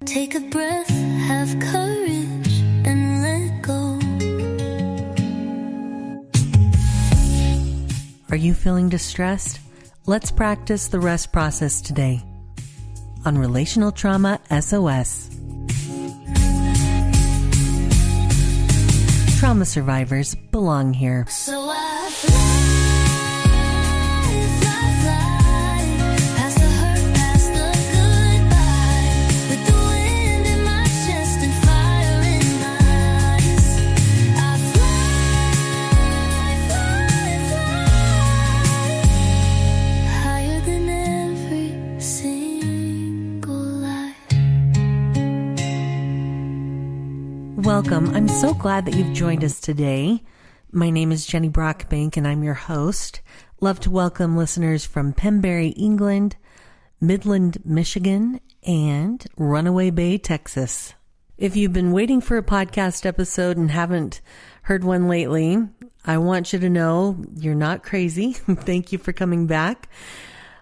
Take a breath, have courage, and let go. Are you feeling distressed? Let's practice the REST process today on Relational Trauma SOS. Trauma survivors belong here. So I fly, past the hurt, past the goodbye, with the wind in my chest and fire in my eyes. I fly, higher than every single lie. Welcome. I'm so glad that you've joined us today. My name is Jeni Brockbank and I'm your host. Love to welcome listeners from Pembury, England, Midland, Michigan, and Runaway Bay, Texas. If you've been waiting for a podcast episode and haven't heard one lately, I want you to know you're not crazy. Thank you for coming back.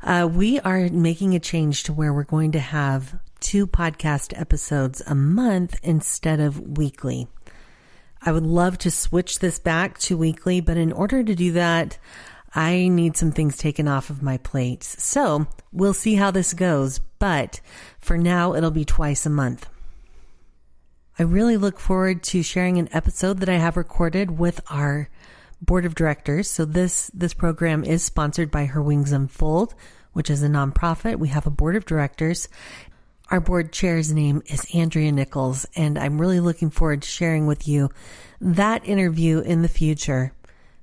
We are making a change to where we're going to have 2 podcast episodes a month instead of weekly. I would love to switch this back to weekly, but in order to do that, I need some things taken off of my plate. So we'll see how this goes, but for now, it'll be twice a month. I really look forward to sharing an episode that I have recorded with our board of directors. So this program is sponsored by Her Wings Unfold, which is a nonprofit. We have a board of directors. Our board chair's name is Andrea Nichols, and I'm really looking forward to sharing with you that interview in the future.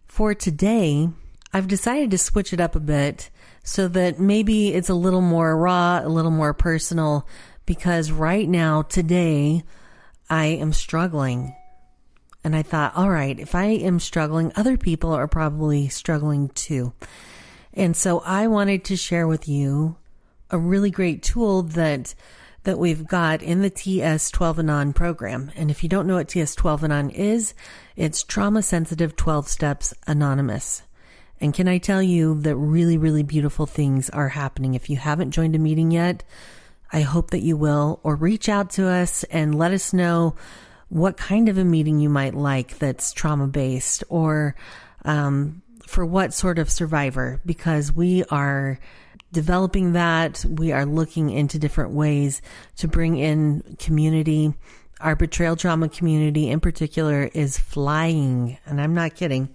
For today, I've decided to switch it up a bit so that maybe it's a little more raw, a little more personal, because right now, today, I am struggling. And I thought, all right, if I am struggling, other people are probably struggling too. And so I wanted to share with you a really great tool that we've got in the TS12 and On program. And if you don't know what TS12 and On is, it's Trauma Sensitive 12 Steps Anonymous. And can I tell you that really, really beautiful things are happening. If you haven't joined a meeting yet, I hope that you will, or reach out to us and let us know what kind of a meeting you might like that's trauma-based, or for what sort of survivor, because we are developing that. We are looking into different ways to bring in community. Our betrayal trauma community in particular is flying, and I'm not kidding.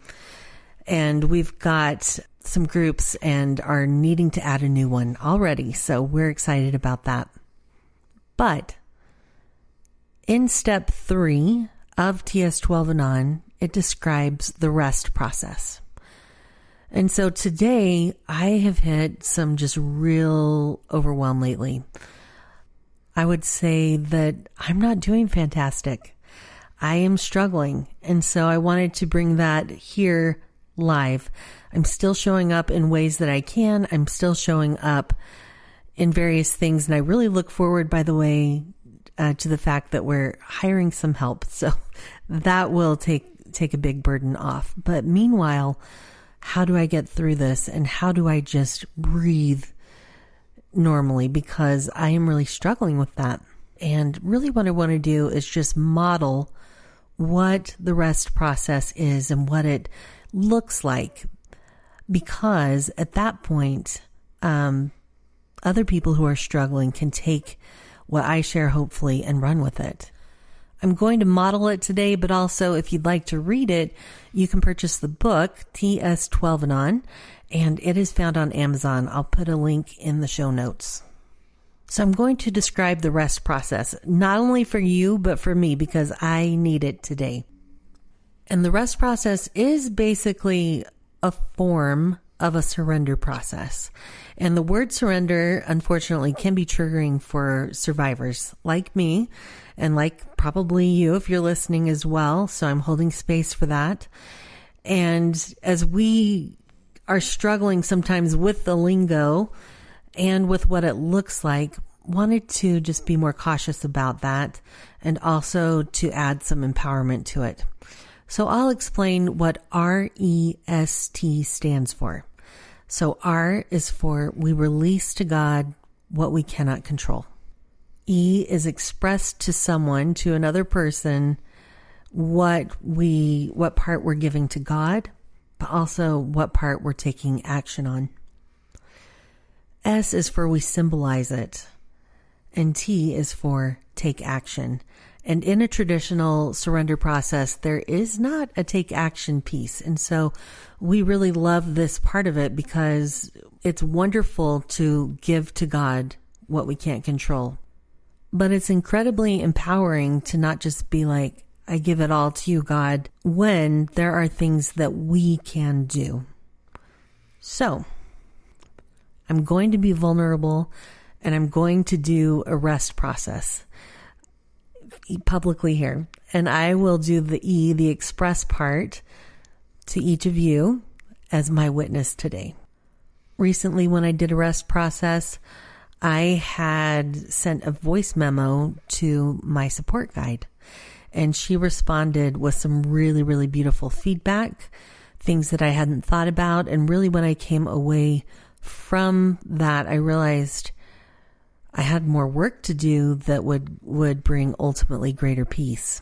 And we've got some groups and are needing to add a new one already. So we're excited about that. But in step 3 of TS12 and On, it describes the REST process. And so today I have hit some just real overwhelm lately. I would say that I'm not doing fantastic. I am struggling. And so I wanted to bring that here live. I'm still showing up in ways that I can. I'm still showing up in various things. And I really look forward, by the way, to the fact that we're hiring some help. So that will take a big burden off. But meanwhile, how do I get through this, and how do I just breathe normally? Because I am really struggling with that. And really what I want to do is just model what the REST process is and what it looks like. Because at that point, other people who are struggling can take what I share, hopefully, and run with it. I'm going to model it today, but also if you'd like to read it, you can purchase the book, TS12 and On, and it is found on Amazon. I'll put a link in the show notes. So I'm going to describe the REST process, not only for you, but for me, because I need it today. And the REST process is basically a form of a surrender process. And the word surrender, unfortunately, can be triggering for survivors like me, and like probably you if you're listening as well. So I'm holding space for that. And as we are struggling sometimes with the lingo and with what it looks like, wanted to just be more cautious about that, and also to add some empowerment to it. So I'll explain what R.E.S.T stands for. So R is for we release to God what we cannot control. E is expressed to someone, to another person, what part we're giving to God, but also what part we're taking action on. S is for we symbolize it, and T is for take action. And in a traditional surrender process, there is not a take action piece. And so we really love this part of it because it's wonderful to give to God what we can't control. But it's incredibly empowering to not just be like, I give it all to you, God, when there are things that we can do. So I'm going to be vulnerable and I'm going to do a rest process publicly here. And I will do the E, the express part, to each of you as my witness today. Recently, when I did a rest process, I had sent a voice memo to my support guide, and she responded with some really, really beautiful feedback, things that I hadn't thought about. And really, when I came away from that, I realized I had more work to do that would bring ultimately greater peace.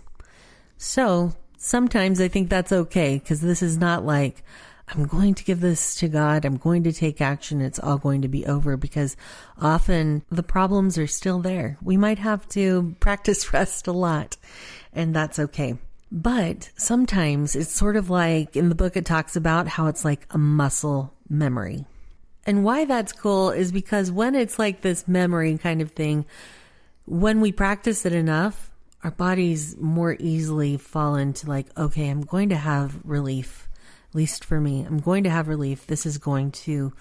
So sometimes I think that's okay, because this is not like, I'm going to give this to God, I'm going to take action, it's all going to be over, because often the problems are still there. We might have to practice rest a lot, and that's okay. But sometimes it's sort of like, in the book it talks about how it's like a muscle memory. And why that's cool is because when it's like this memory kind of thing, when we practice it enough, our bodies more easily fall into like, okay, I'm going to have relief, at least for me. I'm going to have relief. This is going to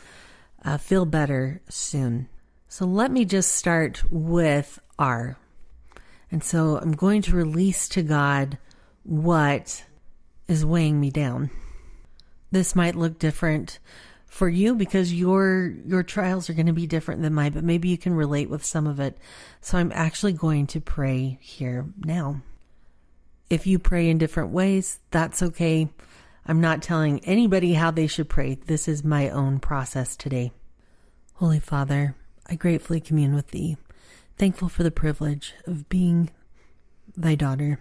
feel better soon. So let me just start with R. And so I'm going to release to God what is weighing me down. This might look different for you because your trials are going to be different than mine, but maybe you can relate with some of it. So I'm actually going to pray here now. If you pray in different ways, that's okay. I'm not telling anybody how they should pray. This is my own process today. Holy Father, I gratefully commune with Thee, thankful for the privilege of being Thy daughter,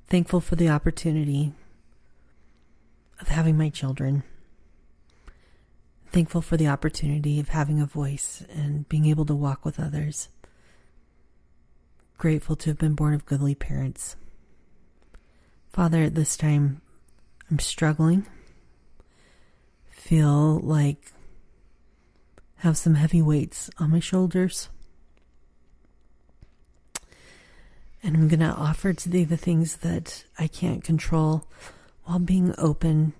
thankful for the opportunity of having my children, thankful for the opportunity of having a voice and being able to walk with others. Grateful to have been born of goodly parents. Father, at this time, I'm struggling. Feel like I have some heavy weights on my shoulders. And I'm going to offer to Thee the things that I can't control while being open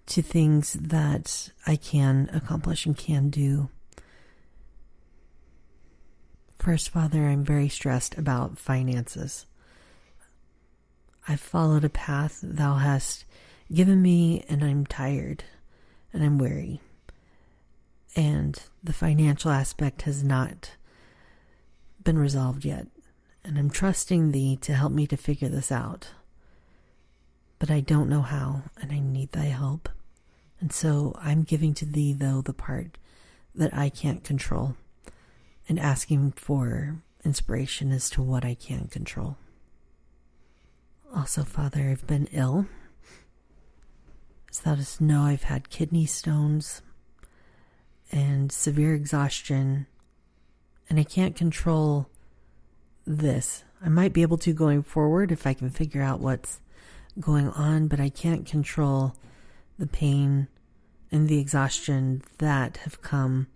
to things that I can accomplish and can do. First, Father, I'm very stressed about finances. I've followed a path Thou hast given me, and I'm tired and I'm weary. And the financial aspect has not been resolved yet. And I'm trusting Thee to help me to figure this out. But I don't know how, and I need Thy help. And so I'm giving to Thee, though, the part that I can't control, and asking for inspiration as to what I can control. Also, Father, I've been ill. As Thou dost know, I've had kidney stones and severe exhaustion, and I can't control this. I might be able to going forward if I can figure out what's going on, but I can't control the pain and the exhaustion that have come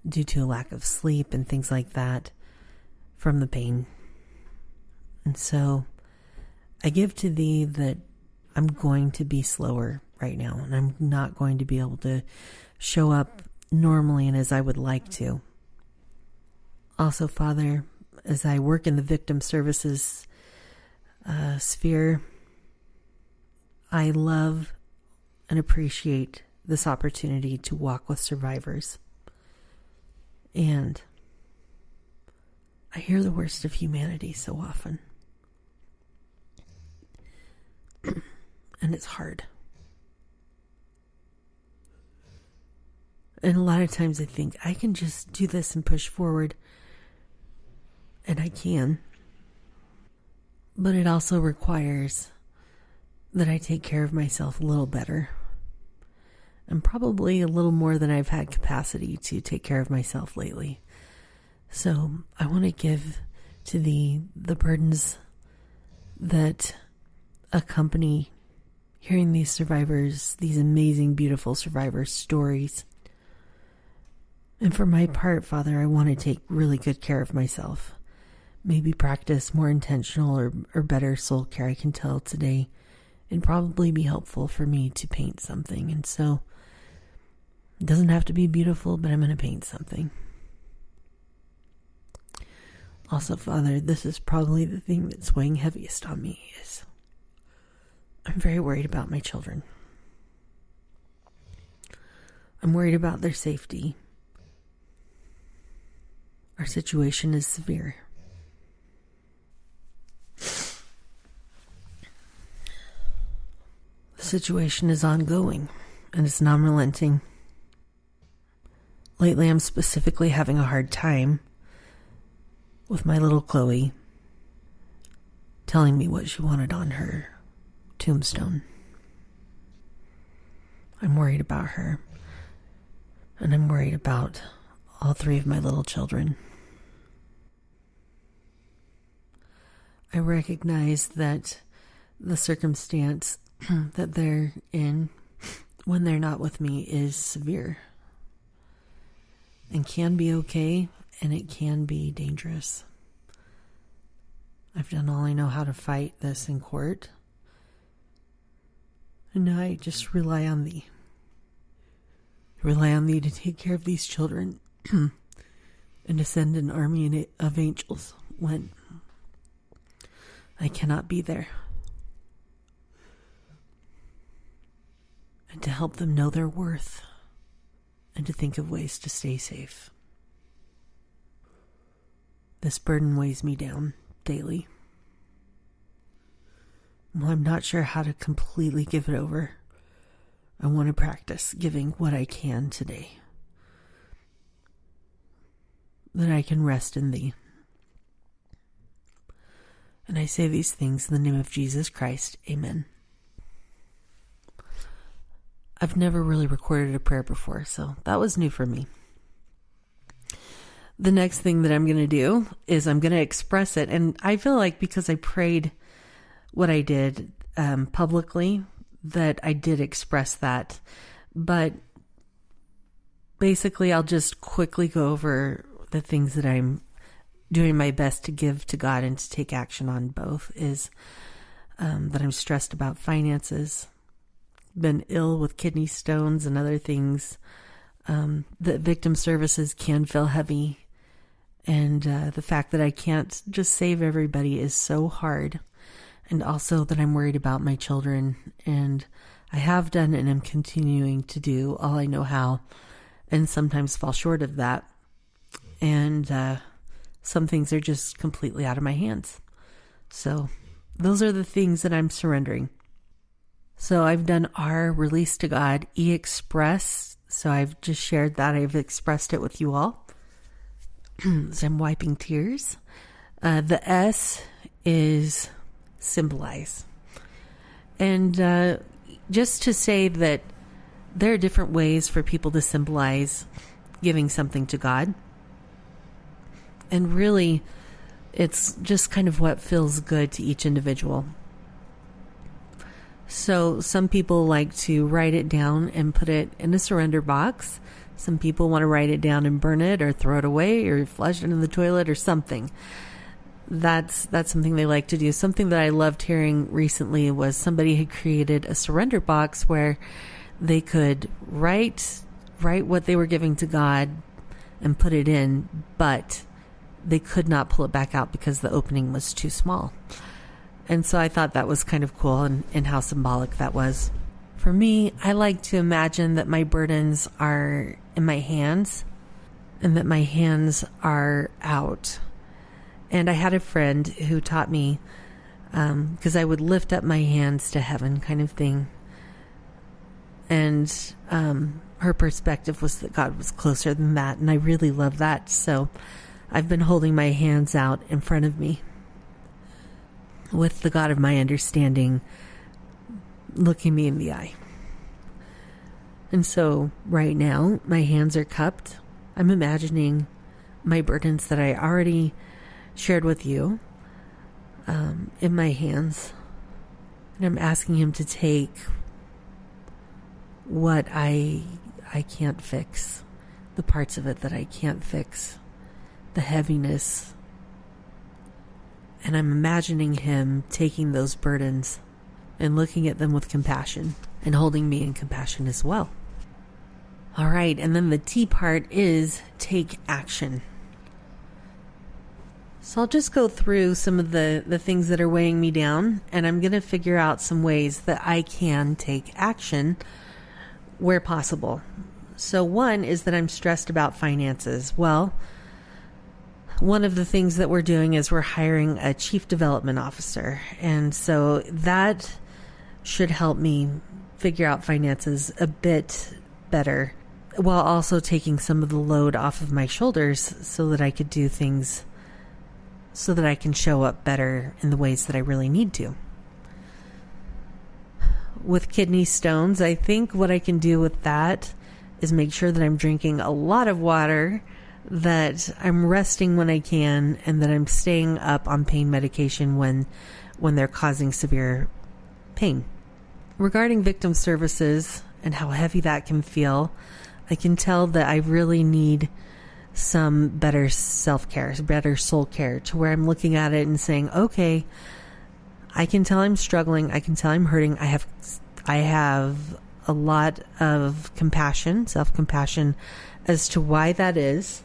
due to a lack of sleep and things like that from the pain. And so I give to Thee that I'm going to be slower right now, and I'm not going to be able to show up normally and as I would like to. Also, Father, as I work in the victim services sphere, I love and appreciate this opportunity to walk with survivors. And I hear the worst of humanity so often. And it's hard. And a lot of times I think I can just do this and push forward. and I can. But it also requires that I take care of myself a little better, and probably a little more than I've had capacity to take care of myself lately. So I want to give to the burdens that accompany hearing these survivors, these amazing, beautiful survivor stories. And for my part, Father, I want to take really good care of myself. Maybe practice more intentional or better soul care. I can tell today it'd probably be helpful for me to paint something. And so it doesn't have to be beautiful, but I'm going to paint something. Also, Father, this is probably the thing that's weighing heaviest on me is I'm very worried about my children. I'm worried about their safety. Our situation is severe. The situation is ongoing, and it's non-relenting. Lately, I'm specifically having a hard time with my little Chloe telling me what she wanted on her tombstone. I'm worried about her, and I'm worried about all three of my little children. I recognize that the circumstance that they're in when they're not with me is severe and can be okay, and it can be dangerous. I've done all I know how to fight this in court, and now I just rely on thee. Rely on thee to take care of these children and to send an army of angels when I cannot be there, and to help them know their worth and to think of ways to stay safe. This burden weighs me down daily. Well, I'm not sure how to completely give it over. I want to practice giving what I can today, that I can rest in thee. And I say these things in the name of Jesus Christ. Amen. I've never really recorded a prayer before, so that was new for me. The next thing that I'm going to do is I'm going to express it. And I feel like because I prayed what I did publicly, that I did express that. But basically, I'll just quickly go over the things that I'm doing my best to give to God and to take action on. Both is that I'm stressed about finances, been ill with kidney stones and other things, that victim services can feel heavy. And the fact that I can't just save everybody is so hard. And also that I'm worried about my children. And I have done and am continuing to do all I know how. And sometimes fall short of that. And some things are just completely out of my hands. So those are the things that I'm surrendering. So I've done R, release to God, E, express. So I've just shared that. I've expressed it with you all. So I'm wiping tears. The S is symbolize. And just to say that there are different ways for people to symbolize giving something to God. And really, it's just kind of what feels good to each individual. So some people like to write it down and put it in a surrender box. Some people want to write it down and burn it or throw it away or flush it in the toilet or something. That's something they like to do. Something that I loved hearing recently was somebody had created a surrender box where they could write what they were giving to God and put it in, but they could not pull it back out because the opening was too small. And so I thought that was kind of cool and how symbolic that was. For me, I like to imagine that my burdens are in my hands and that my hands are out. And I had a friend who taught me, because I would lift up my hands to heaven kind of thing. And her perspective was that God was closer than that. And I really love that. So I've been holding my hands out in front of me with the God of my understanding looking me in the eye. And so right now, my hands are cupped. I'm imagining my burdens that I already shared with you in my hands. And I'm asking him to take what I can't fix, the parts of it that I can't fix, the heaviness. And I'm imagining him taking those burdens and looking at them with compassion and holding me in compassion as well. All right, and then the T part is take action. So I'll just go through some of the things that are weighing me down, and I'm going to figure out some ways that I can take action where possible. So one is that I'm stressed about finances. Well, one of the things that we're doing is we're hiring a chief development officer. And so that should help me figure out finances a bit better, while also taking some of the load off of my shoulders so that I could do things, so that I can show up better in the ways that I really need to. With kidney stones, I think what I can do with that is make sure that I'm drinking a lot of water, that I'm resting when I can, and that I'm staying up on pain medication when they're causing severe pain. Regarding victim services and how heavy that can feel, I can tell that I really need some better self-care, better soul care, to where I'm looking at it and saying, okay, I can tell I'm struggling. I can tell I'm hurting. I have a lot of compassion, self-compassion, as to why that is,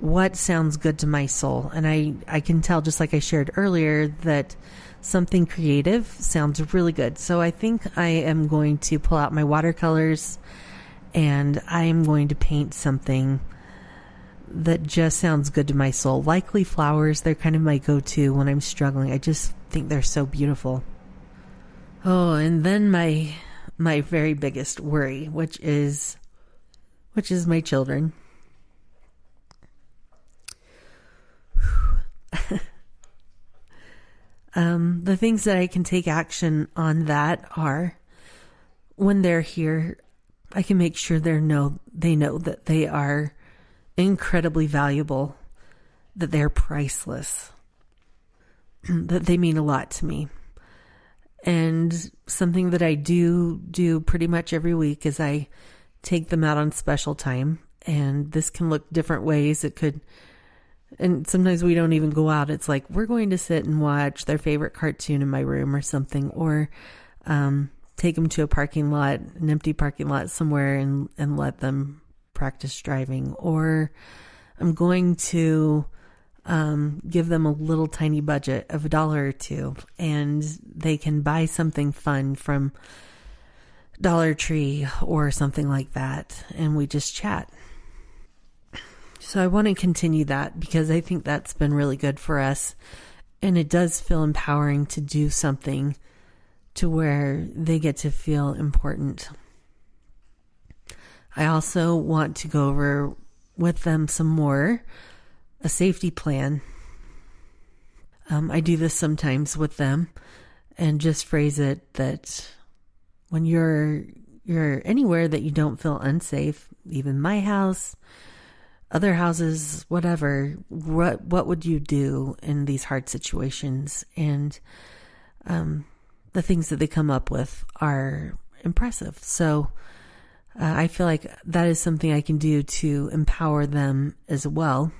what sounds good to my soul. And I can tell, just like I shared earlier, that something creative sounds really good. So I think I am going to pull out my watercolors and I am going to paint something that just sounds good to my soul. Likely flowers, they're kind of my go-to when I'm struggling. I just think they're so beautiful. Oh, and then my very biggest worry, which is my children. The things that I can take action on that are, when they're here, I can make sure they know that they are incredibly valuable, that they're priceless, that they mean a lot to me. And something that I do pretty much every week is I take them out on special time. And this can look different ways. It could, and sometimes we don't even go out. It's like, we're going to sit and watch their favorite cartoon in my room or something, or take them to a parking lot, an empty parking lot somewhere, and let them practice driving. Or I'm going to give them a little tiny budget of $1 or $2, and they can buy something fun from Dollar Tree or something like that, and we just chat. So I want to continue that because I think that's been really good for us, and it does feel empowering to do something to where they get to feel important. I also want to go over with them some more a safety plan. I do this sometimes with them and just phrase it that when you're anywhere that you don't feel unsafe, even my house, other houses, whatever, what would you do in these hard situations? And the things that they come up with are impressive. So I feel like that is something I can do to empower them as well,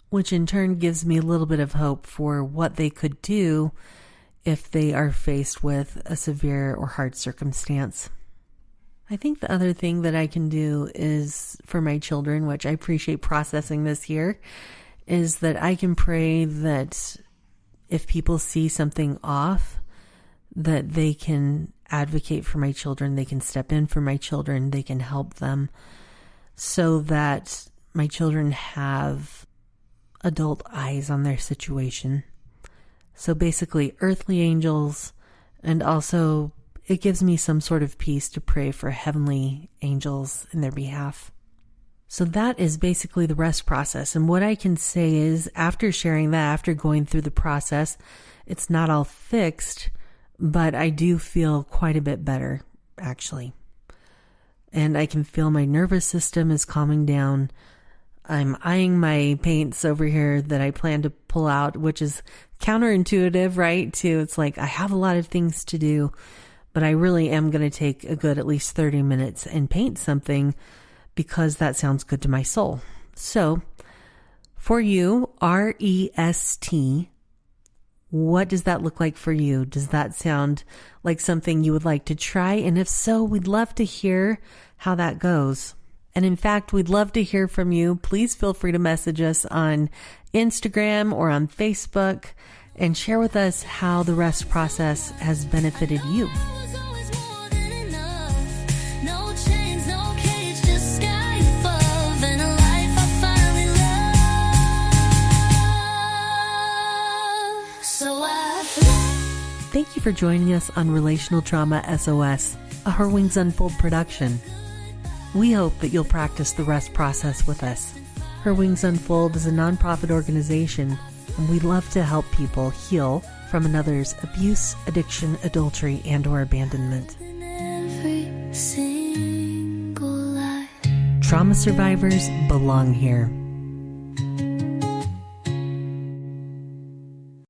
which in turn gives me a little bit of hope for what they could do if they are faced with a severe or hard circumstance. I think the other thing that I can do is for my children, which I appreciate processing this year, is that I can pray that if people see something off, that they can advocate for my children, they can step in for my children, they can help them, so that my children have adult eyes on their situation. So basically earthly angels, and also it gives me some sort of peace to pray for heavenly angels in their behalf. So that is basically the rest process. And what I can say is after sharing that, after going through the process, it's not all fixed, but I do feel quite a bit better, actually. And I can feel my nervous system is calming down. I'm eyeing my paints over here that I plan to pull out, which is counterintuitive, right? It's like I have a lot of things to do, but I really am going to take a good at least 30 minutes and paint something because that sounds good to my soul. So for you, R.E.S.T, what does that look like for you? Does that sound like something you would like to try? And if so, we'd love to hear how that goes. And in fact, we'd love to hear from you. Please feel free to message us on Instagram or on Facebook and share with us how the rest process has benefited you. Thank you for joining us on Relational Trauma SOS, a Her Wings Unfold production. We hope that you'll practice the rest process with us. Her Wings Unfold is a nonprofit organization, and we love to help people heal from another's abuse, addiction, adultery, and/or abandonment. Trauma survivors belong here.